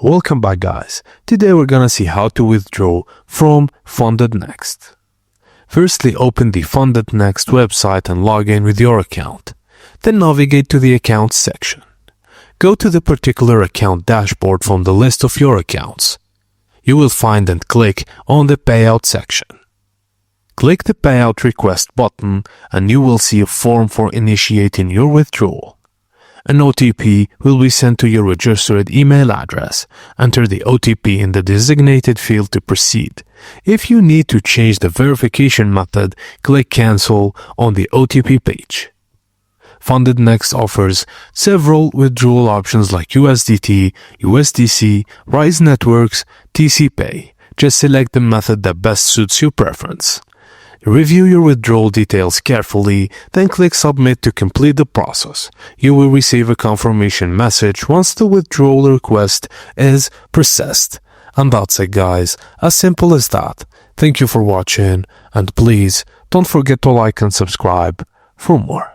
Welcome back, guys. Today we're gonna see how to withdraw from FundedNext. Firstly, open the FundedNext website and log in with your account. Then navigate to the Accounts section. Go to the particular account dashboard from the list of your accounts. You will find and click on the Payout section. Click the Payout Request button and you will see a form for initiating your withdrawal. An OTP will be sent to your registered email address. Enter the OTP in the designated field to proceed. If you need to change the verification method, click Cancel on the OTP page. FundedNext offers several withdrawal options like USDT, USDC, RiseWorks, TCPay. Just select the method that best suits your preference. Review your withdrawal details carefully, then click Submit to complete the process. You will receive a confirmation message once the withdrawal request is processed. And that's it, guys. As simple as that. Thank you for watching, and please don't forget to like and subscribe for more.